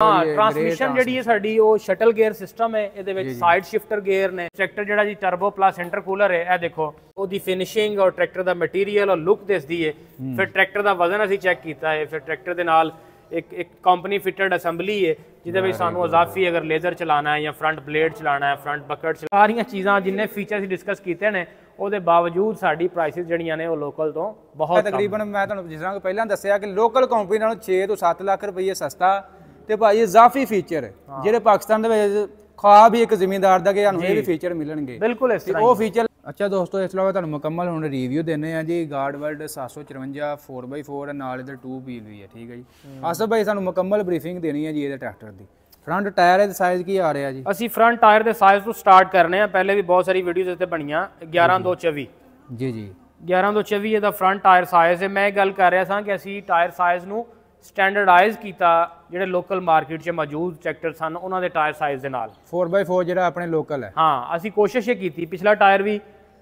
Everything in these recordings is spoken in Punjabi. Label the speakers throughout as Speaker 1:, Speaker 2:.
Speaker 1: हाँ ट्रांसमिशन जी है साड़ी वो शटल गेयर सिस्टम है, ये साइड शिफ्टर गेयर ने। ट्रैक्टर जो जी टर्बो प्लस इंटरकूलर है, यह देखो ਉਹਦੀ ਫਿਨਿਸ਼ਿੰਗ और ट्रैक्टर का मटीरियल और लुक दिसदी है। फिर ट्रैक्टर का वजन ਅਸੀਂ चेक किया है, फिर ट्रैक्टर के नाल एक कंपनी फिटेड असैम्बली है जिहदे विच सानू इजाफी अगर लेजर चलाना है या फ्रंट ब्लेड चलाना है, फ्रंट बकट, सारियां चीज़ां जिन्ने फीचर डिस्कस किए ने ਉਹਦੇ ਬਾਵਜੂਦ ਸਾਡੀ ਪ੍ਰਾਈਸਿਸ ਜਿਹੜੀਆਂ ਨੇ ਉਹ ਲੋਕਲ ਤੋਂ ਬਹੁਤ
Speaker 2: ਤਕਰੀਬਨ ਮੈਂ ਤੁਹਾਨੂੰ ਜਿਸ ਤਰ੍ਹਾਂ ਪਹਿਲਾਂ ਦੱਸਿਆ ਕਿ ਲੋਕਲ ਕੰਪਨੀ ਨਾਲੋਂ 6 ਤੋਂ 7 ਲੱਖ ਰੁਪਏ ਸਸਤਾ ਤੇ ਭਾਈ ਇਜ਼ਾਫੀ ਫੀਚਰ ਜਿਹੜੇ ਪਾਕਿਸਤਾਨ ਦੇ ਵਿੱਚ ਖਾਬ ਹੀ ਇੱਕ ਜ਼ਿਮੀਂਦਾਰ ਦਾ ਕਿ ਸਾਨੂੰ ਇਹ ਵੀ ਫੀਚਰ ਮਿਲਣਗੇ ਬਿਲਕੁਲ ਇਸ ਤਰ੍ਹਾਂ ਉਹ ਫੀਚਰ। ਅੱਛਾ ਦੋਸਤੋ, ਇਸ ਤੋਂ ਇਲਾਵਾ ਤੁਹਾਨੂੰ ਮੁਕੰਮਲ ਹੁਣ ਰਿਵਿਊ ਦਿੰਨੇ ਆ ਜੀ ਗਾਰਡਵਰਡ 754 4x4 ਨਾਲ ਇਧਰ 2 ਵੀਲ ਵੀ ਹੈ, ਠੀਕ ਹੈ ਜੀ। ਆਸਫ ਭਾਈ ਸਾਨੂੰ ਮੁਕੰਮਲ ਬਰੀਫਿੰਗ ਦੇਣੀ ਹੈ ਜੀ ਇਹਦੇ ਟਰੈਕਟਰ ਦੀ। फ्रंट टायर ਦਾ ਸਾਈਜ਼ ਕੀ ਆ ਰਿਹਾ ਜੀ?
Speaker 1: ਅਸੀਂ ਫਰੰਟ ਟਾਇਰ ਦੇ ਸਾਈਜ਼ ਤੋਂ ਸਟਾਰਟ ਕਰਨੇ ਆ, ਪਹਿਲੇ ਵੀ ਬਹੁਤ ਸਾਰੀ ਵੀਡੀਓਜ਼ ਇੱਥੇ ਬਣੀਆਂ। 11/2/24
Speaker 2: ਜੀ ਜੀ
Speaker 1: 11/2/24 ਇਹਦਾ ਫਰੰਟ ਟਾਇਰ ਸਾਈਜ਼ ਹੈ। ਮੈਂ ਇਹ ਗੱਲ ਕਰ ਰਿਹਾ ਸਾਂ ਕਿ ਅਸੀਂ ਟਾਇਰ ਸਾਈਜ਼ ਨੂੰ ਸਟੈਂਡਰਡਾਈਜ਼ ਕੀਤਾ ਜਿਹੜੇ ਲੋਕਲ ਮਾਰਕੀਟ 'ਚ ਮੌਜੂਦ ਟਰੈਕਟਰ ਸਨ ਉਹਨਾਂ ਦੇ ਟਾਇਰ ਸਾਈਜ਼ ਦੇ ਨਾਲ।
Speaker 2: 4x4 ਜਿਹੜਾ ਆਪਣੇ ਲੋਕਲ ਹੈ,
Speaker 1: ਹਾਂ ਅਸੀਂ ਕੋਸ਼ਿਸ਼ ਇਹ ਕੀਤੀ ਪਿਛਲਾ ਟਾਇਰ ਵੀ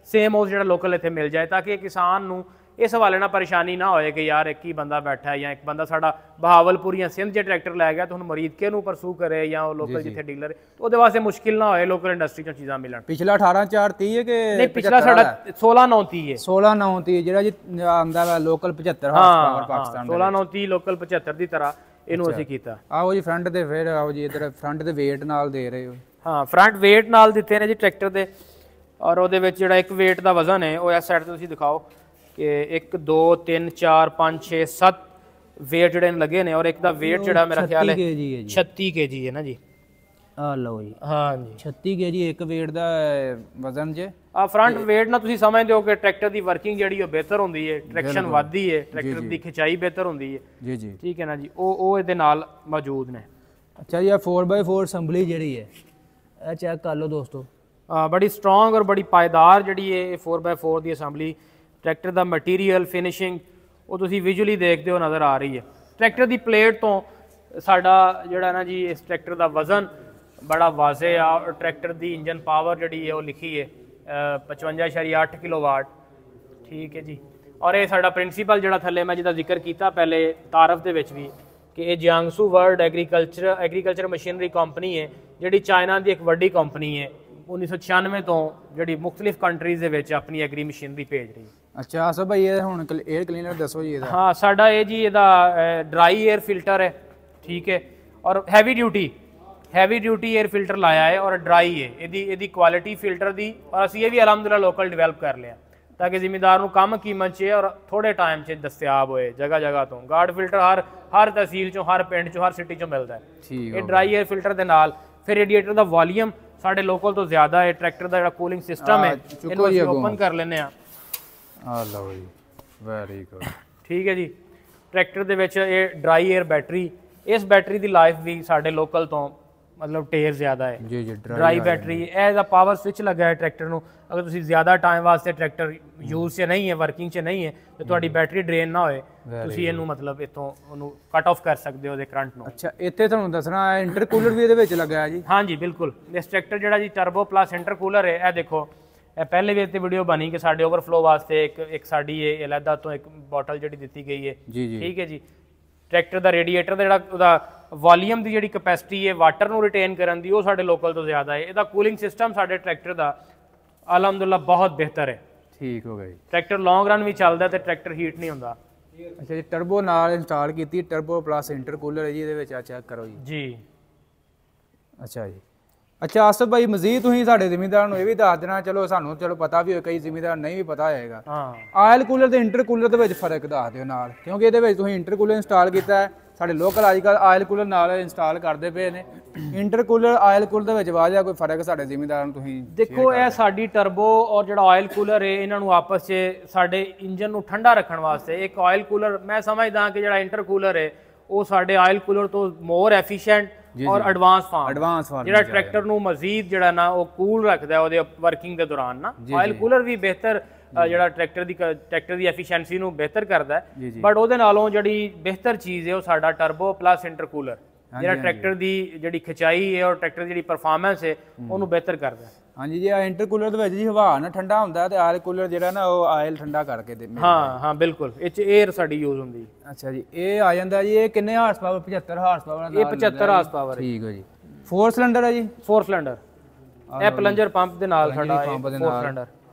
Speaker 1: ਸੇਮ ਉਸ ਜਿਹੜਾ ਲੋਕਲ ਇੱਥੇ ਮਿਲ ਜਾਏ ਤਾਂ ਕਿ ਕਿਸਾਨ ਨੂੰ ਇਸ ਹਵਾਲੇ ਨਾਲ ਪਰੇਸ਼ਾਨੀ ਨਾ ਹੋਏ ਕਿ ਯਾਰ ਇੱਕ ਹੀ ਬੰਦਾ ਬੈਠਾ ਹੈ ਜਾਂ ਇੱਕ ਬੰਦਾ ਸਾਡਾ ਬਹਾਵਲਪੁਰ ਜਾਂ ਸਿੰਧ 'ਚ ਟਰੈਕਟਰ ਲੈ ਗਿਆ ਤਾਂ ਹੁਣ ਮਰੀਦਕੇ ਨੂੰ ਪਰਸੂ ਕਰੇ ਜਾਂ ਉਹ ਲੋਕਲ ਜਿੱਥੇ ਡੀਲਰ ਉਹਦੇ ਵਾਸਤੇ ਮੁਸ਼ਕਿਲ ਨਾ ਹੋਏ ਲੋਕਲ ਇੰਡਸਟਰੀ 'ਚੋਂ ਚੀਜ਼ਾਂ ਮਿਲਣ।
Speaker 2: ਪਿਛਲਾ 18/4/30 ਹੈ ਕਿ
Speaker 1: ਨਹੀਂ ਪਿਛਲਾ ਸਾਡਾ 16/9/30 ਹੈ।
Speaker 2: 16/9/30 ਜਿਹੜਾ ਜੀ ਆਉਂਦਾ ਵਾ ਲੋਕਲ 75 ਹਾਰਸ ਪਾਵਰ ਪਾਕਿਸਤਾਨ ਦਾ
Speaker 1: 16/9/30 ਲੋਕਲ 75 ਦੀ ਤਰ੍ਹਾਂ ਇਹਨੂੰ ਅਸੀਂ ਕੀਤਾ।
Speaker 2: ਆਓ ਜੀ ਫਰੰਟ ਤੇ ਫਿਰ ਆਓ ਜੀ ਇਧਰ ਫਰੰਟ ਦੇ weight ਨਾਲ ਦੇ ਰਹੇ ਹੋ।
Speaker 1: ਹਾਂ ਫਰੰਟ weight ਨਾਲ ਦਿੱਤੇ ਨੇ ਜੀ ਟਰੈਕਟਰ ਦੇ ਔਰ ਉਹਦੇ ਵਿੱਚ ਜਿਹੜਾ ਇੱਕ weight ਦਾ ਵਜ਼ਨ ਹੈ ਉਹ ਇਸ ਸਾਈਡ ਤੇ ਤੁਸੀਂ ਦਿਖਾਓ कि 1 2 3 4 5 6 7 वेट ਜਿਹੜੇ ਲੱਗੇ ਨੇ ਔਰ ਇੱਕ ਦਾ weight ਜਿਹੜਾ ਮੇਰਾ ਖਿਆਲ ਹੈ 36 kg ਹੈ ਨਾ ਜੀ।
Speaker 2: ਆ ਲਓ ਜੀ,
Speaker 1: ਹਾਂ ਜੀ
Speaker 2: 36 kg ਇੱਕ weight ਦਾ ਵਜ਼ਨ ਜੇ।
Speaker 1: ਆ ਫਰੰਟ weight ਨਾਲ ਤੁਸੀਂ ਸਮਝਦੇ ਹੋ ਕਿ ਟਰੈਕਟਰ ਦੀ ਵਰਕਿੰਗ ਜਿਹੜੀ ਉਹ ਬਿਹਤਰ ਹੁੰਦੀ ਹੈ, ਟ੍ਰੈਕਸ਼ਨ ਵੱਧਦੀ ਹੈ, ਟਰੈਕਟਰ ਦੀ ਖਿਚਾਈ ਬਿਹਤਰ ਹੁੰਦੀ ਹੈ
Speaker 2: ਜੀ ਜੀ
Speaker 1: ਠੀਕ ਹੈ ਨਾ ਜੀ। ਉਹ ਇਹਦੇ ਨਾਲ ਮੌਜੂਦ ਨੇ।
Speaker 2: ਅੱਛਾ ਜੀ, ਆ 4x4 ਅਸੈਂਬਲੀ ਜਿਹੜੀ ਹੈ ਇਹ ਚੈੱਕ ਕਰ ਲਓ ਦੋਸਤੋ।
Speaker 1: ਬੜੀ ਸਟਰੋਂਗ ਔਰ ਬੜੀ ਪਾਇਦਾਰ ਜਿਹੜੀ ਹੈ ਇਹ 4x4 ਦੀ ਅਸੈਂਬਲੀ। ट्रैक्टर का मटीरियल फिनिशिंग वो तुसी विजुअली देखते हो नज़र आ रही है। ट्रैक्टर की प्लेट तो साडा जिहड़ा ना जी इस ट्रैक्टर का वज़न बड़ा वाजे आ और ट्रैक्टर की इंजन पावर जिहड़ी है वो लिखी है 55.8 किलोवाट, ठीक है जी। और ये साडा प्रिंसीपल जिहड़ा थल्ले मैं जिहदा जिक्र किया पहले तारफ दे विच भी कि ये Jiangsu world agriculture machinery company है जिहड़ी चाइना की एक वड्डी कंपनी है। 1996 तो जिहड़ी मुख्तलिफ कंट्रीज़ दे विच अपनी एग्री मशीनरी भेज रही है।
Speaker 2: अच्छा आसफ भाई ये हुण एयर क्लीनर दसो जी इहदा।
Speaker 1: हाँ साडा ये जी इहदा ड्राई एयर फिल्टर है, ठीक है, और हैवी ड्यूटी एयर फिल्टर लाया है और ड्राई है इहदी क्वालिटी फिल्टर दी। और असीं ये भी अलहमदुलिल्लाह लोकल डिवेलप कर लिया ताकि जिमीदार नूं कम कीमत च और थोड़े टाइम च दस्तियाब होए जगह जगह तो। गार्ड फिल्टर हर तहसील चों हर पिंड चों हर सिटी चों मिलता है। ये ड्राई एयर फिल्टर दे नाल फिर रेडिएटर का वॉल्यूम साडे लोकल तो ज़्यादा है। ट्रैक्टर का जिहड़ा कूलिंग सिस्टम है इहनूं असीं ओपन कर लैंदे आ।
Speaker 2: ਆ ਲਓ ਜੀ ਵੈਰੀ ਗੁੱਡ,
Speaker 1: ਠੀਕ ਹੈ ਜੀ। ਟਰੈਕਟਰ ਦੇ ਵਿੱਚ ਇਹ ਡਰਾਈ 에ਅਰ ਬੈਟਰੀ, ਇਸ ਬੈਟਰੀ ਦੀ ਲਾਈਫ ਵੀ ਸਾਡੇ ਲੋਕਲ ਤੋਂ ਮਤਲਬ ਢੇਰ ਜ਼ਿਆਦਾ ਹੈ ਜੀ ਜੀ। ਡਰਾਈ ਬੈਟਰੀ ਇਹ ਦਾ ਪਾਵਰ ਸਵਿਚ ਲੱਗਾ ਹੈ ਟਰੈਕਟਰ ਨੂੰ। ਅਗਰ ਤੁਸੀਂ ਜ਼ਿਆਦਾ ਟਾਈਮ ਵਾਸਤੇ ਟਰੈਕਟਰ ਯੂਜ਼ 'ਚ ਨਹੀਂ ਹੈ, ਵਰਕਿੰਗ 'ਚ ਨਹੀਂ ਹੈ ਤੇ ਤੁਹਾਡੀ ਬੈਟਰੀ ਡਰੇਨ ਨਾ ਹੋਏ ਤੁਸੀਂ ਇਹਨੂੰ ਮਤਲਬ ਇੱਥੋਂ ਉਹਨੂੰ ਕੱਟ ਆਫ ਕਰ ਸਕਦੇ ਹੋ ਉਹਦੇ ਕਰੰਟ ਨੂੰ।
Speaker 2: ਅੱਛਾ ਇੱਥੇ ਤੁਹਾਨੂੰ ਦੱਸਣਾ ਇੰਟਰਕੂਲਰ ਵੀ ਇਹਦੇ ਵਿੱਚ ਲੱਗਾ ਹੈ ਜੀ।
Speaker 1: ਹਾਂਜੀ ਬਿਲਕੁਲ। ਇਸ ਟਰੈਕਟਰ ਜਿਹੜਾ ਜੀ ਟਰਬੋ ਪਲੱਸ ਇੰਟਰਕੂਲਰ ਹੈ, ਇਹ ਦੇਖੋ ਇਹ ਪਹਿਲੇ ਵੀ ਇੱਥੇ ਵੀਡੀਓ ਬਣੀ ਕਿ ਸਾਡੇ ਓਵਰਫਲੋ ਵਾਸਤੇ ਇੱਕ ਸਾਡੀ ਇਹ ਅਲੱਗਾ ਤੋਂ ਇੱਕ ਬੋਟਲ ਜਿਹੜੀ ਦਿੱਤੀ ਗਈ ਹੈ, ਠੀਕ ਹੈ ਜੀ। ਟਰੈਕਟਰ ਦਾ ਰੇਡੀਏਟਰ ਦਾ ਜਿਹੜਾ ਉਹਦਾ ਵੋਲੀਅਮ ਦੀ ਜਿਹੜੀ ਕਪੈਸਿਟੀ ਹੈ ਵਾਟਰ ਨੂੰ ਰਿਟੇਨ ਕਰਨ ਦੀ ਉਹ ਸਾਡੇ ਲੋਕਲ ਤੋਂ ਜ਼ਿਆਦਾ ਹੈ। ਇਹਦਾ ਕੂਲਿੰਗ ਸਿਸਟਮ ਸਾਡੇ ਟਰੈਕਟਰ ਦਾ ਅਲਹਮਦੁਲਿਲਾ ਬਹੁਤ ਬਿਹਤਰ ਹੈ,
Speaker 2: ਠੀਕ ਹੋ ਗਿਆ ਜੀ।
Speaker 1: ਟਰੈਕਟਰ ਲੌਂਗ ਰਨ ਵੀ ਚੱਲਦਾ ਤੇ ਟਰੈਕਟਰ ਹੀਟ ਨਹੀਂ ਹੁੰਦਾ।
Speaker 2: ਅੱਛਾ ਜੀ, ਟਰਬੋ ਨਾਲ ਇੰਸਟਾਲ ਕੀਤੀ ਟਰਬੋ ਪਲੱਸ ਇੰਟਰਕੂਲਰ ਹੈ ਜੀ ਇਹਦੇ ਵਿੱਚ। ਆ ਚੈੱਕ ਕਰੋ ਜੀ ਜੀ। ਅੱਛਾ ਜੀ। ਅੱਛਾ ਆਸਫ ਭਾਈ ਮਜ਼ੀਦ ਤੁਸੀਂ ਸਾਡੇ ਜ਼ਿਮੀਂਦਾਰਾਂ ਨੂੰ ਇਹ ਵੀ ਦੱਸ ਦੇਣਾ, ਚਲੋ ਸਾਨੂੰ ਪਤਾ ਵੀ ਹੋਏ ਕਈ ਜ਼ਿਮੀਂਦਾਰ ਨਹੀਂ ਵੀ ਪਤਾ ਹੋਏਗਾ, ਆਇਲ ਕੂਲਰ ਤੇ ਇੰਟਰਕੂਲਰ ਦੇ ਵਿੱਚ ਫਰਕ ਦੱਸ ਦਿਓ ਨਾਲ, ਕਿਉਂਕਿ ਇਹਦੇ ਵਿੱਚ ਤੁਸੀਂ ਇੰਟਰਕੂਲਰ ਇੰਸਟਾਲ ਕੀਤਾ ਹੈ। ਸਾਡੇ ਲੋਕਲ ਅੱਜ ਕੱਲ੍ਹ ਆਇਲ ਕੂਲਰ ਨਾਲ ਇੰਸਟਾਲ ਕਰਦੇ ਪਏ ਨੇ। ਇੰਟਰਕੂਲਰ ਆਇਲ ਕੂਲਰ ਦੇ ਵਿੱਚ ਵਾਜਾ ਕੋਈ ਫਰਕ ਸਾਡੇ ਜ਼ਿਮੀਂਦਾਰਾਂ ਨੂੰ ਤੁਸੀਂ
Speaker 1: ਦੇਖੋ। ਇਹ ਸਾਡੀ ਟਰਬੋ ਔਰ ਜਿਹੜਾ ਆਇਲ ਕੂਲਰ ਹੈ ਇਹਨਾਂ ਨੂੰ ਆਪਸ 'ਚ ਸਾਡੇ ਇੰਜਨ ਨੂੰ ਠੰਡਾ ਰੱਖਣ ਵਾਸਤੇ ਇੱਕ ਆਇਲ ਕੂਲਰ ਮੈਂ ਸਮਝਦਾ ਕਿ ਜਿਹੜਾ ਇੰਟਰਕੂਲਰ ਹੈ ਉਹ ਸਾਡੇ ਆਇਲ ਕੂਲਰ ਤੋਂ ਮੋਰ ਐਫੀਸ਼ੀਐਂਟ और एडवांस फार्म ਜਿਹੜਾ ਟਰੈਕਟਰ ਨੂੰ ਮਜ਼ੀਦ ਜਿਹੜਾ ਨਾ ਉਹ ਕੂਲ ਰੱਖਦਾ ਉਹਦੇ ਵਰਕਿੰਗ ਦੇ ਦੌਰਾਨ ਨਾ। ਆਇਲ ਕੂਲਰ ਵੀ ਬਿਹਤਰ ਜਿਹੜਾ ਟਰੈਕਟਰ ਦੀ ਐਫੀਸ਼ੀਐਂਸੀ ਨੂੰ ਬਿਹਤਰ ਕਰਦਾ ਹੈ, ਬਟ ਉਹਦੇ ਨਾਲੋਂ ਜਿਹੜੀ ਬਿਹਤਰ ਚੀਜ਼ ਹੈ ਉਹ ਸਾਡਾ ਟਰਬੋ ਪਲੱਸ ਇੰਟਰਕੂਲਰ ਜਿਹੜਾ ਟਰੈਕਟਰ ਦੀ ਜਿਹੜੀ ਖਿਚਾਈ ਹੈ ਔਰ ਟਰੈਕਟਰ ਦੀ ਜਿਹੜੀ ਪਰਫਾਰਮੈਂਸ ਹੈ ਉਹਨੂੰ ਬਿਹਤਰ ਕਰਦਾ।
Speaker 2: ਹਾਂਜੀ ਜੀ, ਇੰਟਰਕੂਲਰ ਦੇ ਵਿੱਚ ਜੀ ਹਵਾ ਨਾ ਠੰਡਾ ਹੁੰਦਾ ਤੇ ਆਇਲ ਕੂਲਰ ਜਿਹੜਾ ਨਾ ਉਹ ਆਇਲ ਠੰਡਾ ਕਰਕੇ ਦੇ।
Speaker 1: ਹਾਂ ਬਿਲਕੁਲ, ਇਹ 'ਚ 에ਅਰ ਸਾਡੀ ਯੂਜ਼ ਹੁੰਦੀ।
Speaker 2: ਅੱਛਾ ਜੀ, ਇਹ ਆ ਜਾਂਦਾ ਜੀ, ਇਹ ਕਿੰਨੇ ਹਾਰਸ ਪਾਵਰ? 75 horse power.
Speaker 1: ਇਹ 75 ਹਾਰਸ ਪਾਵਰ।
Speaker 2: ਠੀਕ ਹੈ ਜੀ। 4 ਸਿਲੰਡਰ ਹੈ ਜੀ?
Speaker 1: 4 ਸਿਲੰਡਰ। ਇਹ ਪਲੰਜਰ ਪੰਪ ਦੇ ਨਾਲ ਸਾਡਾ 4 ਸਿਲੰਡਰ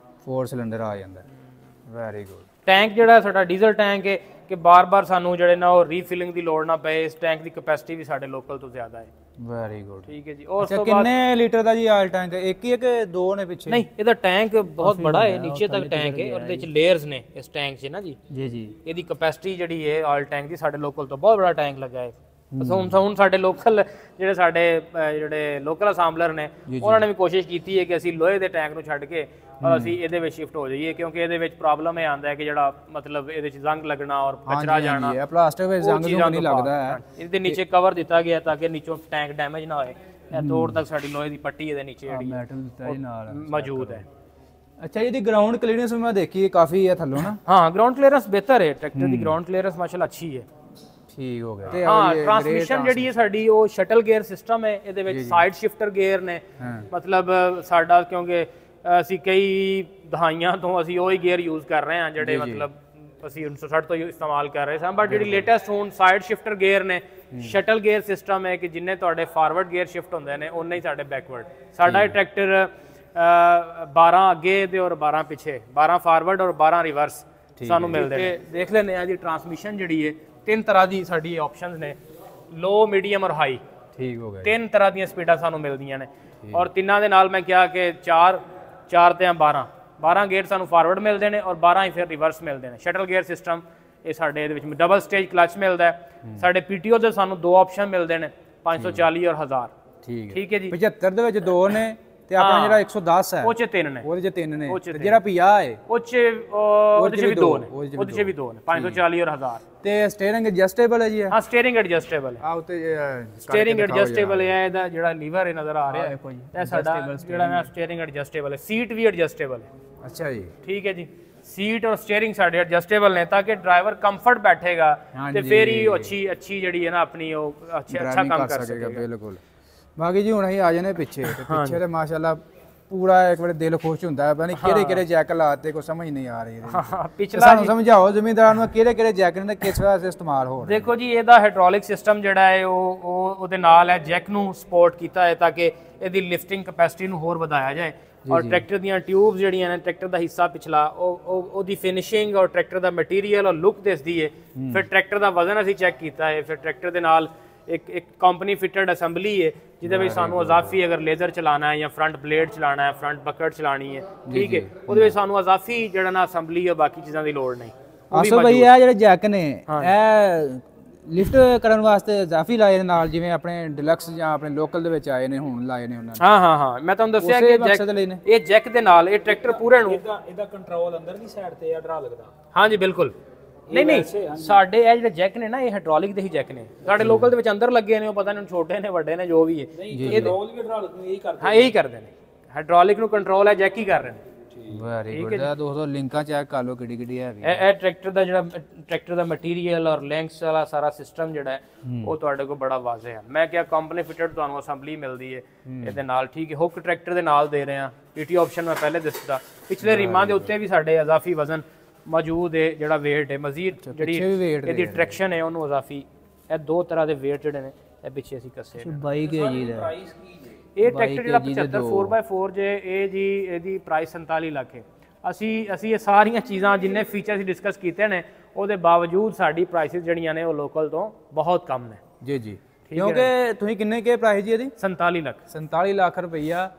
Speaker 2: 4 ਸਿਲੰਡਰ ਆ ਜਾਂਦਾ। Very good.
Speaker 1: ਟੈਂਕ ਜਿਹੜਾ ਸਾਡਾ ਡੀਜ਼ਲ ਟੈਂਕ ਹੈ ਕਿ ਬਾਰ-ਬਾਰ ਸਾਨੂੰ ਜਿਹੜੇ ਨਾ ਉਹ ਰੀਫਿਲਿੰਗ ਦੀ ਲੋੜ ਨਾ ਪਏ। ਇਸ ਟੈਂਕ ਦੀ ਕੈਪੈਸਿਟੀ ਵੀ ਸਾਡੇ ਲੋਕਲ ਤੋਂ ਜ਼ਿਆਦਾ ਹੈ।
Speaker 2: Very good.
Speaker 1: ਠੀਕ ਹੈ ਜੀ। ਉਸ
Speaker 2: ਤੋਂ ਬਾਅਦ ਕਿੰਨੇ ਲੀਟਰ ਦਾ ਜੀ ਆਇਲ ਟੈਂਕ? ਇੱਕ ਹੀ ਹੈ ਕਿ ਦੋ ਨੇ ਪਿੱਛੇ?
Speaker 1: ਨਹੀਂ, ਇਹਦਾ ਟੈਂਕ ਬਹੁਤ ਬੜਾ ਹੈ, ਨੀਚੇ ਤੱਕ ਟੈਂਕ ਹੈ, ਉਹਦੇ ਵਿੱਚ ਲੇਅਰਸ ਨੇ ਇਸ ਟੈਂਕ 'ਚ ਨਾ ਜੀ।
Speaker 2: ਜੀ।
Speaker 1: ਇਹਦੀ ਕੈਪੈਸਿਟੀ ਜਿਹੜੀ ਹੈ ਆਇਲ ਟੈਂਕ ਦੀ ਸਾਡੇ ਲੋਕਲ ਤੋਂ ਬਹੁਤ ਬੜਾ ਟੈਂਕ ਲੱਗਾ ਹੈ। ਹੁਣ ਸਾਡੇ ਲੋਕਲ ਜਿਹੜੇ ਲੋਕਲ ਅਸੈਂਬਲਰ ਨੇ ਉਹਨਾਂ ਨੇ ਵੀ ਕੋਸ਼ਿਸ਼ ਕੀਤੀ ਹੈ ਕਿ ਅਸੀਂ ਲੋਹੇ ਦੇ ਟੈਂਕ ਨੂੰ ਛੱਡ ਕੇ ਔਰ ਅਸੀਂ ਇਹਦੇ ਵਿੱਚ ਸ਼ਿਫਟ ਹੋ ਜਾਈਏ, ਕਿਉਂਕਿ ਇਹਦੇ ਵਿੱਚ ਪ੍ਰੋਬਲਮ ਇਹ ਆਉਂਦਾ ਹੈ ਕਿ ਜਿਹੜਾ ਮਤਲਬ ਇਹਦੇ ਵਿੱਚ ਜ਼ੰਗ ਲੱਗਣਾ ਔਰ ਕਚਰਾ ਜਾਣਾ।
Speaker 2: ਇਹ ਪਲਾਸਟਿਕ ਵਿੱਚ ਜ਼ੰਗ ਨਹੀਂ ਲੱਗਦਾ ਹੈ।
Speaker 1: ਇਹਦੇ ਨੀਚੇ ਕਵਰ ਦਿੱਤਾ ਗਿਆ ਤਾਂ ਕਿ ਨੀਚੋਂ ਟੈਂਕ ਡੈਮੇਜ ਨਾ ਹੋਏ। ਇਹ ਤੋੜ ਤੱਕ ਸਾਡੀ ਲੋਹੇ ਦੀ ਪੱਟੀ ਇਹਦੇ ਨੀਚੇ ਜਿਹੜੀ
Speaker 2: ਮੈਟਲ ਦਿੱਤਾ ਜੀ ਨਾਲ
Speaker 1: ਮੌਜੂਦ ਹੈ।
Speaker 2: ਅੱਛਾ, ਇਹਦੀ ਗਰਾਊਂਡ ਕਲੀਅਰੈਂਸ ਮੈਂ ਦੇਖੀ ਕਾਫੀ ਹੈ ਥੱਲੋਂ ਨਾ।
Speaker 1: ਹਾਂ, ਗਰਾਊਂਡ ਕਲੀਅਰੈਂਸ ਬਿਹਤਰ ਹੈ, ਟਰੈਕਟਰ ਦੀ ਗਰਾਊਂਡ ਕਲੀਅਰੈਂਸ ਮਾਸ਼ਾਅੱਲਾ ਅੱਛੀ ਹੈ।
Speaker 2: ਠੀਕ ਹੋ ਗਿਆ। ਤੇ
Speaker 1: ਹਾਂ, ਟਰਾਂਸਮਿਸ਼ਨ ਜਿਹੜੀ ਹੈ ਸਾਡੀ ਉਹ ਸ਼ਟਲ ਗੇਅਰ ਸਿਸਟਮ ਹੈ। ਇਹਦੇ ਵਿੱਚ ਸਾਈਡ ਸ਼ਿਫਟਰ ਗੇਅਰ ਨੇ। ਮਤਲਬ ਸਾਡਾ ਕਿਉਂਕਿ ਅਸੀਂ ਕਈ ਦਹਾਈਆਂ ਤੋਂ ਅਸੀਂ ਉਹੀ ਗੇਅਰ ਯੂਜ਼ ਕਰ ਰਹੇ ਹਾਂ ਜਿਹੜੇ ਮਤਲਬ ਅਸੀਂ 1960 ਤੋਂ ਇਸਤੇਮਾਲ ਕਰ ਰਹੇ ਸਾਂ, ਬਟ ਜਿਹੜੀ ਲੇਟੈਸਟ ਹੁਣ ਸਾਈਡ ਸ਼ਿਫਟਰ ਗੇਅਰ ਨੇ, ਸ਼ਟਲ ਗੇਅਰ ਸਿਸਟਮ ਹੈ ਕਿ ਜਿੰਨੇ ਤੁਹਾਡੇ ਫਾਰਵਰਡ ਗੇਅਰ ਸ਼ਿਫਟ ਹੁੰਦੇ ਨੇ ਉਨੇ ਹੀ ਸਾਡੇ ਬੈਕਵਰਡ। ਸਾਡਾ ਇਹ ਟਰੈਕਟਰ 12 ਅੱਗੇ ਤੇ ਔਰ 12 ਪਿੱਛੇ, 12 ਫਾਰਵਰਡ ਔਰ 12 ਰਿਵਰਸ ਸਾਨੂੰ ਮਿਲਦੇ ਨੇ। ਦੇਖ ਲੈਂਦੇ ਆ ਜੀ ਟਰਾਂਸਮਿਸ਼ਨ ਜਿਹੜੀ ਹੈ 3 ਤਰ੍ਹਾਂ ਦੀ ਸਾਡੀ ਆਪਸ਼ਨਸ ਨੇ, ਲੋ, ਮੀਡੀਅਮ ਔਰ ਹਾਈ।
Speaker 2: ਠੀਕ ਹੋ ਗਿਆ।
Speaker 1: 3 ਤਰ੍ਹਾਂ ਦੀਆਂ ਸਪੀਡਾਂ ਸਾਨੂੰ ਮਿਲਦੀਆਂ ਨੇ ਔਰ ਤਿੰਨਾਂ ਦੇ ਨਾਲ ਮੈਂ ਕਿਹਾ ਕਿ 4 ਤੇ 12 ਗੇਅਰ ਸਾਨੂੰ ਫਾਰਵਰਡ ਮਿਲਦੇ ਨੇ ਔਰ 12 ਹੀ ਫਿਰ ਰਿਵਰਸ ਮਿਲਦੇ ਨੇ। ਸ਼ਟਲ ਗੇਅਰ ਸਿਸਟਮ ਇਹ ਸਾਡੇ ਇਹਦੇ ਵਿੱਚ ਡਬਲ ਸਟੇਜ ਕਲਚ ਮਿਲਦਾ ਹੈ। ਸਾਡੇ ਪੀਟੀਓ ਦੇ ਸਾਨੂੰ 2 ਆਪਸ਼ਨ ਮਿਲਦੇ ਨੇ, 540 ਔਰ 1000। ਠੀਕ ਹੈ ਜੀ।
Speaker 2: 75 ਦੇ ਵਿੱਚ 2 ਨੇ ਤੇ ਆਪਣਾ ਜਿਹੜਾ 110 ਹੈ
Speaker 1: ਉਹ 'ਚ 3 ਨੇ।
Speaker 2: ਉਹਦੇ 'ਚ 3 ਨੇ ਤੇ ਜਿਹੜਾ 50 ਹੈ
Speaker 1: ਉਹਦੇ 'ਚ ਵੀ 2 ਨੇ। ਉਹਦੇ 'ਚ ਵੀ 2 ਨੇ, 540 ਔਰ 1000। ਤੇ
Speaker 2: ਸਟੀਅਰਿੰਗ ਐਡਜਸਟੇਬਲ ਹੈ ਜੀ?
Speaker 1: ਹਾਂ, ਸਟੀਅਰਿੰਗ ਐਡਜਸਟੇਬਲ ਹੈ।
Speaker 2: ਆ ਉੱਤੇ
Speaker 1: ਸਟੀਅਰਿੰਗ ਐਡਜਸਟੇਬਲ ਹੈ। ਇਹਦਾ ਜਿਹੜਾ ਲੀਵਰ ਹੈ ਨਜ਼ਰ ਆ ਰਿਹਾ ਹੈ, ਇਹ ਸਾਡਾ ਜਿਹੜਾ ਨਾ ਸਟੀਅਰਿੰਗ ਐਡਜਸਟੇਬਲ ਹੈ। ਸੀਟ ਵੀ ਐਡਜਸਟੇਬਲ ਹੈ।
Speaker 2: ਅੱਛਾ ਜੀ।
Speaker 1: ਠੀਕ ਹੈ ਜੀ। ਸੀਟ ਔਰ ਸਟੀਅਰਿੰਗ ਸਾਡੇ ਐਡਜਸਟੇਬਲ ਨੇ ਤਾਂ ਕਿ ਡਰਾਈਵਰ ਕੰਫਰਟ ਬੈਠੇਗਾ ਤੇ ਫਿਰ ਹੀ ਅੱਛੀ ਜਿਹੜੀ ਹੈ ਨਾ ਆਪਣੀ ਉਹ ਅੱਛਾ ਕੰਮ ਕਰ ਸਕੇਗਾ।
Speaker 2: ਬਿਲਕੁਲ। ਬਾਕੀ ਜੀ ਹੁਣ ਅਸੀਂ ਆ ਜਾਣੇ ਪਿੱਛੇ ਤੇ ਮਾਸ਼ਾਅੱਲਾ ਪੂਰਾ ਇੱਕ ਵਾਰ ਦਿਲ ਖੁਸ਼ ਹੁੰਦਾ ਹੈ। ਪਤਾ ਨਹੀਂ ਕਿਹੜੇ ਜੈਕ ਲਾਤੇ, ਕੋਈ ਸਮਝ ਨਹੀਂ ਆ ਰਹੀ। ਪਿਛਲਾ ਸਾਨੂੰ ਸਮਝਾਓ ਜ਼ਿਮੀਂਦਾਰ ਨੂੰ ਕਿਹੜੇ ਜੈਕ ਨੇ ਕਿਸ ਵਾਸਤੇ ਇਸਤੇਮਾਲ ਹੋ ਰਹੇ।
Speaker 1: ਦੇਖੋ ਜੀ, ਇਹਦਾ ਹਾਈਡ੍ਰੋਲਿਕ ਸਿਸਟਮ ਜਿਹੜਾ ਹੈ ਉਹਦੇ ਨਾਲ ਹੈ ਜੈਕ ਨੂੰ ਸਪੋਰਟ ਕੀਤਾ ਹੈ ਤਾਂ ਕਿ ਇਹਦੀ ਲਿਫਟਿੰਗ ਕੈਪੈਸਿਟੀ ਨੂੰ ਹੋਰ ਵਧਾਇਆ ਜਾਏ। ਔਰ ਟਰੈਕਟਰ ਦੀਆਂ ਟਿਊਬਸ ਜਿਹੜੀਆਂ ਨੇ, ਟਰੈਕਟਰ ਦਾ ਹਿੱਸਾ ਪਿਛਲਾ ਉਹਦੀ ਫਿਨਿਸ਼ਿੰਗ ਔਰ ਟਰੈਕਟਰ ਦਾ ਮਟੀਰੀਅਲ ਔਰ ਲੁੱਕ ਦਿਸਦੀ ਹੈ। ਫਿਰ ਟਰੈਕਟਰ ਦਾ ਵਜ਼ਨ ਅਸੀਂ ਚੈੱਕ ਕੀਤਾ ਹੈ। ਫਿਰ ਟਰੈਕਟਰ ਦੇ ਨਾਲ ਇੱਕ ਕੰਪਨੀ ਫਿਟਡ ਅਸੈਂਬਲੀ ਹੈ ਜਿਹਦੇ ਵਿੱਚ ਸਾਨੂੰ ਅਜ਼ਾਫੀ ਅਗਰ ਲੇਜ਼ਰ ਚਲਾਉਣਾ ਹੈ ਜਾਂ ਫਰੰਟ ਬਲੇਡ ਚਲਾਉਣਾ ਹੈ, ਫਰੰਟ ਬਕਟ ਚਲਾਉਣੀ ਹੈ, ਠੀਕ ਹੈ, ਉਹਦੇ ਵਿੱਚ ਸਾਨੂੰ ਅਜ਼ਾਫੀ ਜਿਹੜਾ ਨਾ ਅਸੈਂਬਲੀ ਹੈ, ਬਾਕੀ ਚੀਜ਼ਾਂ ਦੀ ਲੋੜ ਨਹੀਂ।
Speaker 2: ਆਸੋ ਭਾਈ ਇਹ ਜਿਹੜੇ ਜੈਕ ਨੇ ਇਹ ਲਿਫਟ ਕਰਨ ਵਾਸਤੇ ਅਜ਼ਾਫੀ ਲਾਏ ਨੇ ਨਾਲ, ਜਿਵੇਂ ਆਪਣੇ ਡਿਲਕਸ ਜਾਂ ਆਪਣੇ ਲੋਕਲ ਦੇ ਵਿੱਚ ਆਏ ਨੇ ਹੁਣ ਲਾਏ ਨੇ ਉਹਨਾਂ ਨੇ?
Speaker 1: ਹਾਂ ਮੈਂ ਤੁਹਾਨੂੰ ਦੱਸਿਆ ਕਿ ਇਹ ਜੈਕ ਦੇ ਨਾਲ ਇਹ ਟਰੈਕਟਰ ਪੂਰੇ ਨੂੰ
Speaker 3: ਇਹਦਾ ਕੰਟਰੋਲ ਅੰਦਰ ਦੀ ਸਾਈਡ ਤੇ ਹਾਈਡ੍ਰੋਲਿਕ ਦਾ।
Speaker 1: ਹਾਂਜੀ ਬਿਲਕੁਲ। ਨਹੀਂ ਸਾਡੇ ਇਹ ਜਿਹੜੇ ਜੈਕ ਨੇ ਨਾ ਇਹ ਹਾਈਡ੍ਰੋਲਿਕ ਦੇ ਹੀ ਜੈਕ ਨੇ। ਸਾਡੇ ਲੋਕਲ ਦੇ ਵਿੱਚ ਅੰਦਰ ਲੱਗੇ ਨੇ, ਉਹ ਪਤਾ ਨਹੀਂ ਛੋਟੇ ਨੇ ਵੱਡੇ ਨੇ ਜੋ ਵੀ ਹੈ, ਇਹੀ ਕਰਦੇ ਨੇ। ਹਾਈਡ੍ਰੋਲਿਕ ਨੂੰ ਕੰਟਰੋਲ ਹੈ ਜੈਕ ਹੀ ਕਰ ਰਹੇ ਨੇ।
Speaker 2: Very good. ਦੋਸਤੋ ਲਿੰਕਾਂ ਚੈੱਕ ਕਰ ਲਓ ਕਿਹੜੀ ਹੈ।
Speaker 1: ਇਹ ਟਰੈਕਟਰ ਦਾ ਜਿਹੜਾ ਟਰੈਕਟਰ ਦਾ ਮਟੀਰੀਅਲ ਔਰ ਲੈਂਥਸ ਵਾਲਾ ਸਾਰਾ ਸਿਸਟਮ ਜਿਹੜਾ ਹੈ ਉਹ ਤੁਹਾਡੇ ਕੋਲ ਬੜਾ ਵਾਜ਼ਿਹ ਹੈ। ਮੈਂ ਕਿਹਾ ਕੰਪਨੀ ਫਿਟਡ ਤੁਹਾਨੂੰ ਅਸੈਂਬਲੀ ਮਿਲਦੀ ਹੈ ਇਹਦੇ ਨਾਲ, ਠੀਕ ਹੈ। ਹੁੱਕ ਟਰੈਕਟਰ ਦੇ ਨਾਲ ਦੇ ਰਹੇ ਹਾਂ। ਪੀਟੀ ਆਪਸ਼ਨ ਮੈਂ ਪਹਿਲੇ ਦੱਸਦਾ। ਪਿਛਲੇ ਰੀਮਾਂ ਦੇ ਉੱਤੇ ਵੀ ਸਾਡੇ ਅਜ਼ਾਫੀ ਵਜ਼ਨ ਮੌਜੂਦ ਹੈ, ਜਿਹੜਾ weight ਹੈ ਮਜ਼ੀਦ ਜਿਹੜੀ ਇਹਦੀ ਟਰੈਕਸ਼ਨ ਹੈ ਉਹਨੂੰ ਅਜ਼ਾਫੀ। ਇਹ 2 ਤਰ੍ਹਾਂ ਦੇ weight ਜਿਹੜੇ ਨੇ ਇਹ ਪਿੱਛੇ ਅਸੀਂ ਕੱਸੇ ਨੇ।
Speaker 2: 22 kg ਦਾ
Speaker 1: ਇਹ ਟਰੈਕਟਰ ਜਿਹੜਾ 75 4x4 ਜੇ ਇਹ ਜੀ ਇਹਦੀ ਪ੍ਰਾਈਸ 47 ਲੱਖ ਹੈ। ਅਸੀਂ ਇਹ ਸਾਰੀਆਂ ਚੀਜ਼ਾਂ ਜਿੰਨੇ ਫੀਚਰ ਅਸੀਂ ਡਿਸਕਸ ਕੀਤੇ ਨੇ ਉਹਦੇ ਬਾਵਜੂਦ ਸਾਡੀ ਪ੍ਰਾਈਸਿਸ ਜਿਹੜੀਆਂ ਨੇ ਉਹ ਲੋਕਲ ਤੋਂ ਬਹੁਤ ਕਮ ਨੇ।
Speaker 2: ਜੀ ਕਿਉਂਕਿ ਤੁਸੀਂ ਕਿੰਨੇ ਕੇ ਪ੍ਰਾਈਸ ਜੀ ਇਹਦੀ?
Speaker 1: 47 ਲੱਖ।
Speaker 2: 47 ਲੱਖ ਰੁਪਈਆ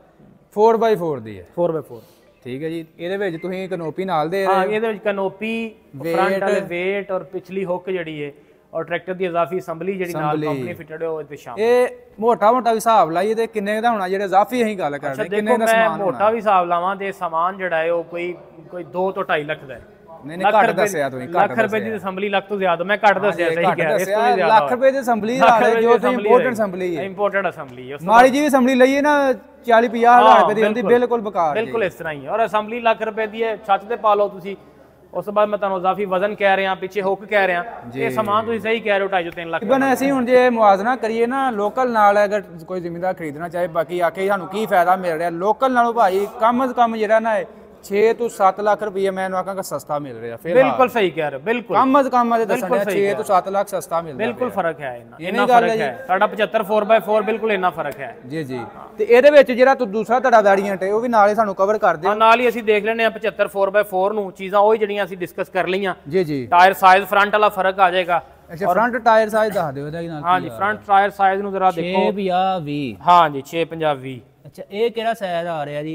Speaker 2: 4x4 ਦੀ ਹੈ।
Speaker 1: 4x4
Speaker 2: ਠੀਕ ਹੈ ਜੀ। ਇਹਦੇ ਵਿੱਚ ਤੁਸੀਂ ਕਨੋਪੀ ਨਾਲ ਦੇ
Speaker 1: ਰਹੇ ਹੋ? ਇਹਦੇ ਵਿੱਚ ਕਨੋਪੀ, ਫਰੰਟ ਵਾਲੇ weight ਔਰ ਪਿਛਲੀ ਹੁੱਕ ਜਿਹੜੀ ਹੈ ਔਰ ਟਰੈਕਟਰ ਦੀ ਅਜ਼ਾਫੀ ਅਸੈਂਬਲੀ ਜਿਹੜੀ ਨਾਲ ਕੰਪਨੀ ਫਿਟਡ ਹੈ ਉਹ ਤੇ ਸ਼ਾਮਲ।
Speaker 2: ਇਹ ਮੋਟਾ ਵੀ ਹਿਸਾਬ ਲਾਈਏ ਤੇ ਕਿੰਨੇ ਦਾ ਹੋਣਾ? ਜਿਹੜੇ ਅਜ਼ਾਫੀ ਅਸੀਂ ਗੱਲ ਕਰਦੇ
Speaker 1: ਕਿੰਨੇ ਦਾ ਸਮਾਨ? ਮੋਟਾ ਵੀ ਹਿਸਾਬ ਲਾਵਾਂ ਤੇ ਸਮਾਨ ਜਿਹੜਾ ਹੈ ਉਹ ਕੋਈ 2 ਤੋਂ 2.5 ਲੱਖ ਦਾ ਹੈ।
Speaker 2: ਨਹੀਂ ਘੱਟ ਦੱਸਿਆ ਤੁਸੀਂ।
Speaker 1: ਲੱਖ ਰੁਪਏ ਦੀ ਅਸੈਂਬਲੀ ਲੱਖ ਤੋਂ ਜ਼ਿਆਦਾ ਮੈਂ ਘੱਟ ਦੱਸਿਆ। ਸਹੀ ਕਿਹਾ। ਇਸ ਤੋਂ ਜ਼ਿਆਦਾ
Speaker 2: ਲੱਖ ਰੁਪਏ ਦੀ ਅਸੈਂਬਲੀ ਜੋ ਤੁਸੀਂ ਇੰਪੋਰਟਡ ਅਸੈਂਬਲੀ ਹੈ।
Speaker 1: ਇੰਪੋਰਟਡ ਅਸੈਂਬਲੀ ਹੈ।
Speaker 2: ਮਾੜੀ ਜੀ ਅਸੈਂਬਲੀ ਲਈਏ ਨਾ 40-50 ਹਜ਼ਾਰ ਰੁਪਏ ਦੀ ਹੁੰਦੀ, ਬਿਲਕੁਲ ਬੇਕਾਰ।
Speaker 1: ਬਿਲਕੁਲ ਇਸ ਤਰ੍ਹਾਂ ਹੀ ਹੈ। ਔਰ ਅਸੈਂਬਲੀ ਲੱਖ ਰੁਪਏ ਦੀ ਹੈ, ਛੱਤ ਤੇ ਪਾ ਲਓ ਤੁਸੀਂ, ਉਸ ਤੋਂ ਬਾਅਦ ਮੈਂ ਤੁਹਾਨੂੰ ਇਜ਼ਾਫੀ ਵਜ਼ਨ ਕਹਿ ਰਿਹਾ, ਪਿੱਛੇ ਹੁੱਕ ਕਹਿ ਰਿਹਾ, ਇਹ ਸਮਾਨ ਤੁਸੀਂ ਸਹੀ ਕਹਿ ਰਹੇ ਹੋ 2.5 ਤੋਂ 3 ਲੱਖ।
Speaker 2: ਬਨ ਅਸੀਂ ਹੁਣ ਜੇ ਮੁਆਜ਼ਨਾ ਕਰੀਏ ਨਾ ਲੋਕਲ ਨਾਲ, ਅਗਰ ਕੋਈ ਜ਼ਿਮੀਂਦਾਰ ਖਰੀਦਣਾ ਚਾਹੇ, ਬਾਕੀ ਆਖੇ ਸਾਨੂੰ ਕੀ ਫਾਇਦਾ ਮਿਲ ਰਿਹਾ ਲੋਕਲ ਨਾਲੋਂ ਭਾਈ, ਕਮ ਜਿਹੜਾ ਨਾ 6 ਤੋਂ 7 ਲੱਖ ਰੁਪਏ ਮੈਂ ਇਹਨੂੰ ਆਖਾਂਗਾ ਸਸਤਾ ਮਿਲ ਰਿਹਾ। ਫਿਰ
Speaker 1: ਬਿਲਕੁਲ ਸਹੀ ਕਹਿ ਰਹੇ ਹੋ, ਬਿਲਕੁਲ
Speaker 2: ਕਮ ਦੇ ਦੱਸਣਾ 6 ਤੋਂ 7 ਲੱਖ ਸਸਤਾ ਮਿਲਦਾ।
Speaker 1: ਬਿਲਕੁਲ ਫਰਕ ਹੈ, ਇੰਨਾ ਫਰਕ ਹੈ ਸਾਡਾ 75 4x4 ਬਿਲਕੁਲ ਇੰਨਾ ਫਰਕ ਹੈ
Speaker 2: ਜੀ ਜੀ। ਤੇ ਇਹਦੇ ਵਿੱਚ ਜਿਹੜਾ ਦੂਸਰਾ ਤੁਹਾਡਾ ਵੈਰੀਐਂਟ ਹੈ ਉਹ ਵੀ ਨਾਲੇ ਸਾਨੂੰ ਕਵਰ ਕਰ ਦਿਓ।
Speaker 1: ਨਾਲ ਹੀ ਅਸੀਂ ਦੇਖ ਲੈਣੇ ਆ 75 4x4 ਨੂੰ, ਚੀਜ਼ਾਂ ਉਹੀ ਜਿਹੜੀਆਂ ਅਸੀਂ ਡਿਸਕਸ ਕਰ ਲਈਆਂ।
Speaker 2: ਜੀ ਜੀ।
Speaker 1: ਟਾਇਰ ਸਾਈਜ਼ ਫਰੰਟ ਵਾਲਾ ਫਰਕ ਆ ਜਾਏਗਾ।
Speaker 2: ਅੱਛਾ ਫਰੰਟ ਟਾਇਰ ਸਾਈਜ਼ ਦੱਸ ਦਿਓ ਇਹਦਾ ਨਾਲ।
Speaker 1: ਹਾਂਜੀ ਫਰੰਟ ਟਾਇਰ ਸਾਈਜ਼ ਨੂੰ ਜ਼ਰਾ ਦੇਖੋ
Speaker 2: 650
Speaker 1: ਹਾਂਜੀ 650
Speaker 2: ਅੱਛਾ ਇਹ ਕਿਹੜਾ ਸਾਈਜ਼ ਆ ਰਿਹਾ ਜੀ?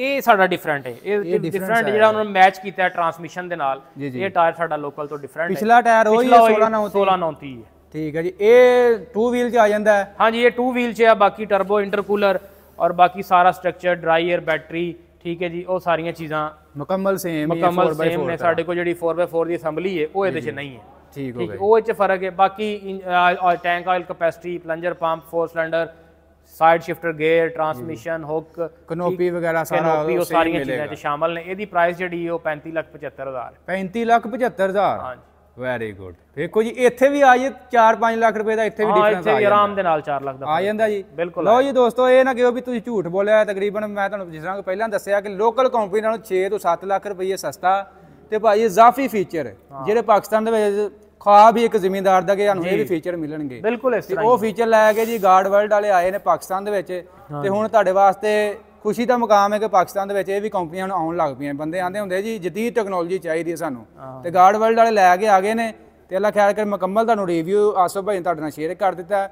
Speaker 1: ਇਹ ਸਾਡਾ ਡਿਫਰੈਂਟ ਹੈ, ਇਹ ਡਿਫਰੈਂਟ ਜਿਹੜਾ ਉਹਨਾਂ ਨੇ ਮੈਚ ਕੀਤਾ ਹੈ ਟਰਾਂਸਮਿਸ਼ਨ ਦੇ ਨਾਲ। ਇਹ ਟਾਇਰ ਸਾਡਾ ਲੋਕਲ ਤੋਂ ਡਿਫਰੈਂਟ ਹੈ।
Speaker 2: ਪਿਛਲਾ ਟਾਇਰ ਉਹੀ
Speaker 1: 1629 ਹੈ।
Speaker 2: ਠੀਕ ਹੈ ਜੀ। ਇਹ 2 ਵੀਲ 'ਚ ਆ ਜਾਂਦਾ ਹੈ?
Speaker 1: ਹਾਂਜੀ ਇਹ 2 ਵੀਲ 'ਚ ਆ, ਬਾਕੀ ਟਰਬੋ ਇੰਟਰਕੂਲਰ ਔਰ ਬਾਕੀ ਸਾਰਾ ਸਟਰਕਚਰ, ਡਰਾਈ 에ਅਰ ਬੈਟਰੀ, ਠੀਕ ਹੈ ਜੀ, ਉਹ ਸਾਰੀਆਂ ਚੀਜ਼ਾਂ
Speaker 2: ਮੁਕੰਮਲ ਸੇਮ
Speaker 1: ਨੇ। ਸਾਡੇ ਕੋਲ ਜਿਹੜੀ 4x4 ਦੀ ਅਸੈਂਬਲੀ ਹੈ ਉਹ ਇਹਦੇ 'ਚ ਨਹੀਂ ਹੈ।
Speaker 2: ਠੀਕ ਹੋ ਗਿਆ,
Speaker 1: ਉਹ ਇਹ 'ਚ ਫਰਕ ਹੈ। ਬਾਕੀ tank oil capacity, plunger pump, 4 cylinder, side shifter gear, transmission, hook,
Speaker 2: canopy ਵਗੈਰਾ ਸਾਰਾ
Speaker 1: ਉਹ ਸਾਰੀਆਂ ਚੀਜ਼ਾਂ ਚ ਸ਼ਾਮਲ ਨੇ। ਇਹਦੀ ਪ੍ਰਾਈਸ ਜਿਹੜੀ ਉਹ 35,75,000
Speaker 2: 35,75,000। ਹਾਂਜੀ ਵੈਰੀ ਗੁੱਡ। ਦੇਖੋ ਜੀ ਇੱਥੇ ਵੀ ਆ ਜੇ 4-5 ਲੱਖ ਰੁਪਏ ਦਾ ਇੱਥੇ ਵੀ ਡਿਫਰੈਂਸ ਆ ਜਾਂਦਾ,
Speaker 1: ਆਰਾਮ ਦੇ ਨਾਲ 4 ਲੱਖ ਦਾ
Speaker 2: ਆ ਜਾਂਦਾ ਜੀ।
Speaker 1: ਬਿਲਕੁਲ।
Speaker 2: ਲਓ ਜੀ ਦੋਸਤੋ, ਇਹ ਨਾ ਕਿਹੋ ਵੀ ਤੁਸੀਂ ਝੂਠ ਬੋਲਿਆ। ਤਕਰੀਬਨ ਮੈਂ ਤੁਹਾਨੂੰ ਜਿਸ ਤਰ੍ਹਾਂ ਪਹਿਲਾਂ ਦੱਸਿਆ ਕਿ ਲੋਕਲ ਕੰਪਨੀ ਨਾਲੋਂ 6 ਤੋਂ 7 ਲੱਖ ਰੁਪਏ ਸਸਤਾ ਤੇ ਭਾਈ ਇਜ਼ਾਫੀ ਫੀਚਰ ਜਿਹੜੇ ਪਾਕਿਸਤਾਨ ਦੇ ਵਿੱਚ ਖਾਬ ਹੀ ਇੱਕ ਜ਼ਿਮੀਂਦਾਰ ਦਾ ਕਿ ਸਾਨੂੰ ਇਹ ਵੀ ਫੀਚਰ ਮਿਲਣਗੇ।
Speaker 1: ਬਿਲਕੁਲ ਇਸ ਤਰ੍ਹਾਂ
Speaker 2: ਉਹ ਫੀਚਰ ਲੈ ਕੇ ਜੀ ਗਾਰਡ ਵਰਲਡ ਵਾਲੇ ਆਏ ਨੇ ਪਾਕਿਸਤਾਨ ਦੇ ਵਿੱਚ, ਤੇ ਹੁਣ ਤੁਹਾਡੇ ਵਾਸਤੇ ਖੁਸ਼ੀ ਦਾ ਮੁਕਾਮ ਹੈ ਕਿ ਪਾਕਿਸਤਾਨ ਦੇ ਵਿੱਚ ਇਹ ਵੀ ਕੰਪਨੀਆਂ ਨੂੰ ਆਉਣ ਲੱਗ ਪਈਆਂ। ਬੰਦੇ ਆਂਦੇ ਹੁੰਦੇ ਜੀ ਜਦੀਦ ਟੈਕਨੋਲੋਜੀ ਚਾਹੀਦੀ ਹੈ ਸਾਨੂੰ, ਤੇ ਗਾਰਡ ਵਰਲਡ ਵਾਲੇ ਲੈ ਕੇ ਆ ਗਏ ਨੇ। ਤੇ ਅੱਲਾ ਖੈਰ ਕਰ ਮੁਕੰਮਲ ਤੁਹਾਨੂੰ ਰਿਵਿਊ ਆਸਫ ਭਾਈ ਨੇ ਤੁਹਾਡੇ ਨਾਲ ਸ਼ੇਅਰ ਕਰ ਦਿੱਤਾ।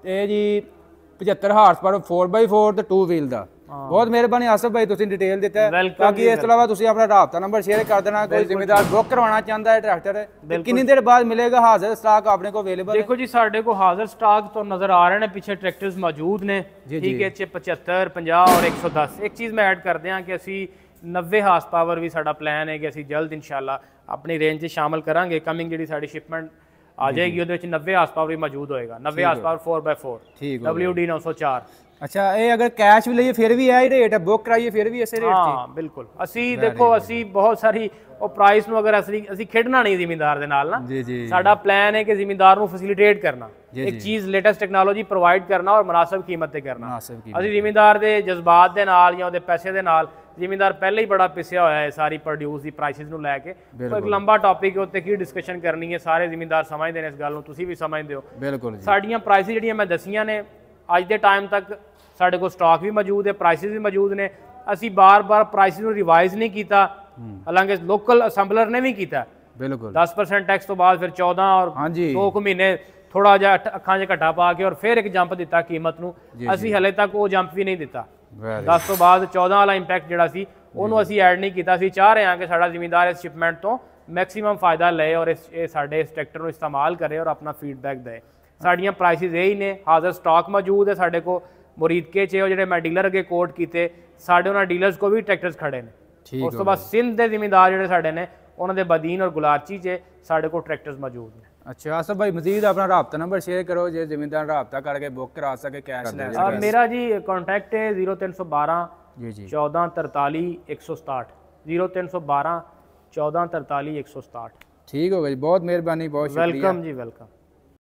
Speaker 2: ਇਹ ਜੀ 75 ਹਾਰਸ ਪਾਵਰ 4x4 ਤੇ 2 ਵੀਲ ਦਾ। ਬਹੁਤ ਮਿਹਰਬਾਨੀ ਆਸਫ ਭਾਈ, ਤੁਸੀਂ ਡਿਟੇਲ ਦਿੱਤਾ। ਬਾਕੀ ਇਸ ਤੋਂ ਇਲਾਵਾ ਤੁਸੀਂ ਆਪਣਾ ਰਾਬਤਾ ਨੰਬਰ ਸ਼ੇਅਰ ਕਰ ਦੇਣਾ। ਕੋਈ ਜ਼ਿੰਮੇਦਾਰ ਬੁੱਕ ਕਰਵਾਉਣਾ ਚਾਹੁੰਦਾ ਹੈ ਟਰੈਕਟਰ, ਕਿੰਨੀ ਦੇਰ ਬਾਅਦ ਮਿਲੇਗਾ ਹਾਜ਼ਰ ਸਟਾਕ ਆਪਣੇ ਕੋਲ ਅਵੇਲੇਬਲ? ਦੇਖੋ
Speaker 1: ਜੀ ਸਾਡੇ ਕੋਲ ਹਾਜ਼ਰ ਸਟਾਕ ਤੋਂ ਨਜ਼ਰ ਆ ਰਹੇ ਨੇ, ਪਿੱਛੇ ਟਰੈਕਟਰਸ ਮੌਜੂਦ ਨੇ, ਠੀਕ ਹੈ, 75 50 ਔਰ 110। ਇੱਕ ਚੀਜ਼ ਮੈਂ ਐਡ ਕਰ ਦਿਆਂ ਕਿ ਅਸੀਂ 90 ਹਾਰਸ ਪਾਵਰ ਵੀ ਸਾਡਾ ਪਲਾਨ ਹੈ ਕਿ ਅਸੀਂ ਜਲਦ ਇਨਸ਼ਾਅੱਲਾ ਆਪਣੀ ਰੇਂਜ 'ਚ ਸ਼ਾਮਲ ਕਰਾਂਗੇ। ਕਮਿੰਗ ਜਿਹੜੀ ਸਾਡੀ ਸ਼ਿਪਮੈਂਟ ਆ ਜਾਏਗੀ ਉਹਦੇ ਵਿੱਚ 90 ਹਾਰਸ ਪਾਵਰ ਵੀ ਮੌਜੂਦ ਹੋਏਗਾ। 90 ਹਾਰਸ ਪਾਵਰ 4x4 WD 904।
Speaker 2: ਅੱਛਾ ਇਹ ਅਗਰ ਕੈਸ਼ ਵੀ ਲਈਏ ਫਿਰ ਵੀ ਇਹ ਰੇਟ ਹੈ, ਬੁੱਕ ਕਰਾਈਏ ਫਿਰ ਵੀ ਇਸੇ ਰੇਟ 'ਚ?
Speaker 1: ਹਾਂ ਬਿਲਕੁਲ। ਅਸੀਂ ਦੇਖੋ ਅਸੀਂ ਬਹੁਤ ਸਾਰੀ ਉਹ ਪ੍ਰਾਈਸ ਨੂੰ ਅਗਰ ਅਸੀਂ ਖੇਡਣਾ ਨਹੀਂ ਜ਼ਿਮੀਂਦਾਰ ਦੇ ਨਾਲ ਨਾ, ਸਾਡਾ ਪਲਾਨ ਹੈ ਕਿ ਜ਼ਿਮੀਂਦਾਰ ਨੂੰ ਫੈਸਿਲਿਟੇਟ ਕਰਨਾ, ਇੱਕ ਚੀਜ਼ ਲੇਟੈਸਟ ਟੈਕਨੋਲੋਜੀ ਪ੍ਰੋਵਾਈਡ ਕਰਨਾ ਔਰ ਮੁਨਾਸਿਬ ਕੀਮਤ ਤੇ ਕਰਨਾ। ਅਸੀਂ ਜ਼ਿਮੀਂਦਾਰ ਦੇ ਜਜ਼ਬਾਤ ਦੇ ਨਾਲ ਜਾਂ ਉਹਦੇ ਪੈਸੇ ਦੇ ਨਾਲ, ਜ਼ਿਮੀਂਦਾਰ ਪਹਿਲਾਂ ਹੀ ਬੜਾ ਪਿਸਿਆ ਹੋਇਆ ਹੈ ਸਾਰੀ ਪ੍ਰੋਡਿਊਸ ਦੀ ਪ੍ਰਾਈਸਿਸ ਨੂੰ ਲੈ ਕੇ। ਇੱਕ ਲੰਬਾ ਟੌਪਿਕ ਹੈ, ਉੱਤੇ ਕੀ ਡਿਸਕਸ਼ਨ ਕਰਨੀ ਹੈ, ਸਾਰੇ ਜ਼ਿਮੀਂਦਾਰ ਸਮਝਦੇ ਨੇ ਇਸ ਗੱਲ ਨੂੰ, ਤੁਸੀਂ ਵੀ ਸਮਝਦੇ ਹੋ।
Speaker 2: ਬਿਲਕੁਲ।
Speaker 1: ਸਾਡੀਆਂ ਪ੍ਰਾਈਸਿਸ ਜਿਹੜੀਆਂ ਮੈਂ ਦੱਸੀਆਂ ਨੇ ਅੱਜ ਦੇ ਟਾਈਮ ਤੱਕ ਸਾਡੇ ਕੋਲ ਸਟਾਕ ਵੀ ਮੌਜੂਦ ਹੈ, ਪ੍ਰਾਈਸਿਸ ਵੀ ਮੌਜੂਦ ਨੇ। ਅਸੀਂ ਬਾਰ-ਬਾਰ ਪ੍ਰਾਈਸਿਸ ਨੂੰ ਰਿਵਾਈਜ਼ ਨਹੀਂ ਕੀਤਾ, ਹਾਲਾਂਕਿ ਲੋਕਲ ਅਸੈਂਬਲਰ ਨੇ ਵੀ ਕੀਤਾ।
Speaker 2: ਬਿਲਕੁਲ।
Speaker 1: 10% ਟੈਕਸ ਤੋਂ ਬਾਅਦ ਫਿਰ 14 ਔਰ 2 ਮਹੀਨੇ ਥੋੜਾ ਜਿਹਾ ਅੱਖਾਂ 'ਚ ਘਟਾ ਪਾ ਕੇ ਔਰ ਫਿਰ ਇੱਕ ਜੰਪ ਦਿੱਤਾ ਕੀਮਤ ਨੂੰ। ਅਸੀਂ ਹਲੇ ਤੱਕ ਉਹ ਜੰਪ ਵੀ ਨਹੀਂ ਦਿੱਤਾ। 10 ਤੋਂ ਬਾਅਦ 14 ਵਾਲਾ ਇੰਪੈਕਟ ਜਿਹੜਾ ਸੀ ਉਹਨੂੰ ਅਸੀਂ ਐਡ ਨਹੀਂ ਕੀਤਾ। ਅਸੀਂ ਚਾਹ ਰਹੇ ਹਾਂ ਕਿ ਸਾਡਾ ਜ਼ਿਮੀਂਦਾਰ ਇਸ ਸ਼ਿਪਮੈਂਟ ਤੋਂ ਮੈਕਸਿਮਮ ਫਾਇਦਾ ਲਏ ਔਰ ਇਹ ਸਾਡੇ ਇਸ ਟਰੈਕਟਰ ਨੂੰ ਇਸਤੇਮਾਲ ਕਰੇ ਔਰ ਆਪਣਾ ਫੀਡਬੈਕ ਦੇ। ਸਾਡੀਆਂ ਪ੍ਰਾਈਸਿਸ ਇਹੀ ਨੇ, ਹਾਜ਼ਰ ਸਟਾਕ ਮੌਜੂਦ ਹੈ ਸਾਡੇ ਕੋਲ ਮੁਰੀਦਕੇ 'ਚ, ਉਹ ਜਿਹੜੇ ਮੈਂ ਡੀਲਰ ਅੱਗੇ ਕੋਟ ਕੀਤੇ, ਸਾਡੇ ਉਹਨਾਂ ਡੀਲਰਸ ਕੋਲ ਵੀ ਟਰੈਕਟਰਸ ਖੜੇ ਨੇ। ਉਸ ਤੋਂ ਬਾਅਦ ਸਿੰਧ ਦੇ ਜ਼ਿਮੀਂਦਾਰ ਜਿਹੜੇ ਸਾਡੇ ਨੇ ਉਹਨਾਂ ਦੇ ਬਦੀਨ ਔਰ ਗੁਲਾਰਚੀ 'ਚ ਸਾਡੇ ਕੋਲ ਟਰੈਕਟਰਸ ਮੌਜੂਦ ਨੇ।
Speaker 2: ਅੱਛਾ ਆਸਫ ਭਾਈ ਮਜ਼ੀਦ ਆਪਣਾ ਰਾਬਤਾ ਨੰਬਰ ਸ਼ੇਅਰ ਕਰੋ ਜੇ ਜ਼ਿਮੀਂਦਾਰ ਰਾਬਤਾ ਕਰਕੇ ਬੁੱਕ ਕਰਾ ਸਕੇ, ਕੈਸ਼ ਲੈ ਸਕੇ।
Speaker 1: ਮੇਰਾ ਜੀ ਕੰਟੈਕਟ ਹੈ 0312 14 43 167 0312 14 43 167।
Speaker 2: ਠੀਕ ਹੋ ਗਿਆ ਜੀ, ਬਹੁਤ ਮਿਹਰਬਾਨੀ, ਬਹੁਤ ਸ਼ੁਕਰੀਆ।
Speaker 1: ਵੈਲਕਮ ਜੀ, ਵੈਲਕਮ।